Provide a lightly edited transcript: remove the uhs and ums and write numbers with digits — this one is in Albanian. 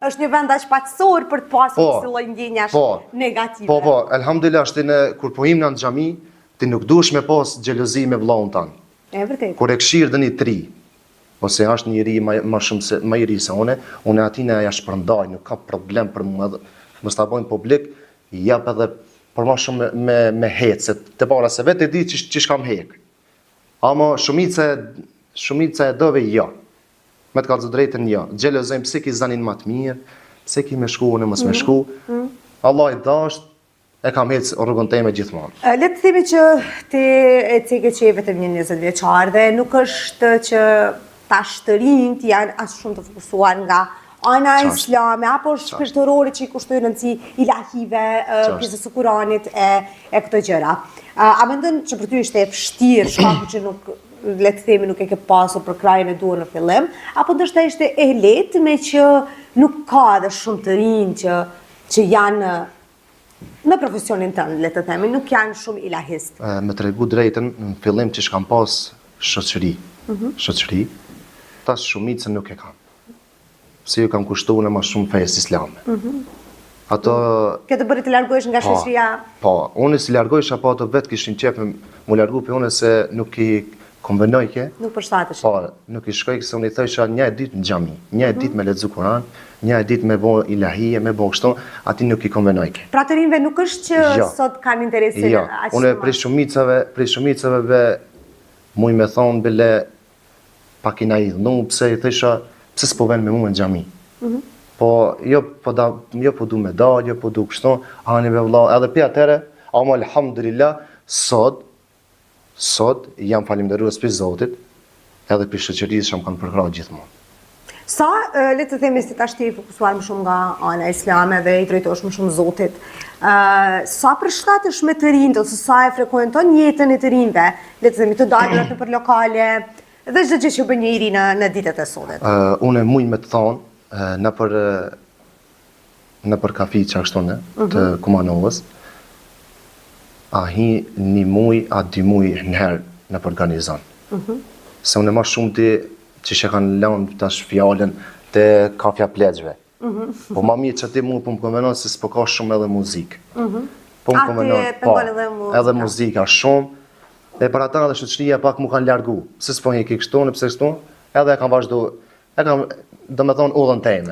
Është një vend aq paqësor për të pasur kësaj lloj ndjenjash negative. Po, elhamdulillah, kur po him në xhami, ti nuk duhesh me pas xhelozi me vllahun tan. E vërtet. Kur e këshir dëni tri, ose është njëri më shumë se më i ri se unë atina ja shpërndaj, nuk ka problem për mua, mos ta bëjmë publik, jap edhe për më shumë me hecë, të para se vetë e di çish kam hek. Ama shumica e dove jo. Me të kallëzë drejtën jo. Xhelozojmë pse ki zanin më të mirë, pse ki me shku, unë mos me shku. Allah i dasht, e kam hecë rrugën teme gjithmonë. Le të themi që ti e cike që je vetëm një 20 vjeçar dhe nuk është që tash të rinjt janë as shumë të fokusuar nga ana islame apo shpirtërore që i kushtojnë rëndësi ilahive, pjesës së Kuranit e këto gjëra. A mendon që për ty ishte e vështirë shkaku që nuk le të themi nuk e ke pasur për krajin e duhur në fillim, apo ndoshta ishte e lehtë me që nuk ka edhe shumë të rinj që janë në profesionin tënd, le të themi, nuk janë shumë ilahist. Me tregu drejtën, në fillim që kam pas shoqëri, tas shumicën nuk e kam. Se ju kam kushtuar në më shumë fesë islame. Ato Këtë bëri të largohesh nga shoqëria? Po, unë si largohesh apo ato vetë kishin qef mu largu për unë se nuk i konvenojke. Nuk përshtatesh. Po, nuk i shkoj se unë i thësha një ditë në xhami, një ditë me lexu Kur'an, një ditë me bo ilahije, me bo kështu, ati nuk i konvenojke. Pra të rinjve nuk është që sot kanë interesin aq shumë. Unë prej shumicave muj me thonë bile pak i naivë, pse i thësha pse s'po vjen me mua në xhami. Po jo po du me dal, jo po du kështu, hani me vëlla, edhe pi atëre, ama alhamdulillah sot jam falenderues për Zotit, edhe për shoqërisë që më kanë përkrahur gjithmonë. Sa le të themi se tash ti je fokusuar më shumë nga ana islame dhe i drejtohesh më shumë Zotit. Sa përshtatesh me të rinjt ose sa e frekuenton jetën e të rinjve, le të themi të dalërat nëpër lokale dhe çdo gjë që bën njëri në ditët e sotme. Unë muj me të thonë nëpër kafi që ashtu të Kumanovës, a hi një muj, a 2 muj nëherë në përganizon. Se unë e ma shumë ti që që kanë lënë tash fjallën të kafja plegjve. Po ma mirë që ti mu po më konvenon se s'po ka shumë edhe muzikë. Po më konvenon, edhe muzika shumë, e për ata dhe shoqëria pak mu kanë largu. Se s'po një ki kështu, nëpse kështu, edhe e kam vazhdu, do me thonë udhën teme.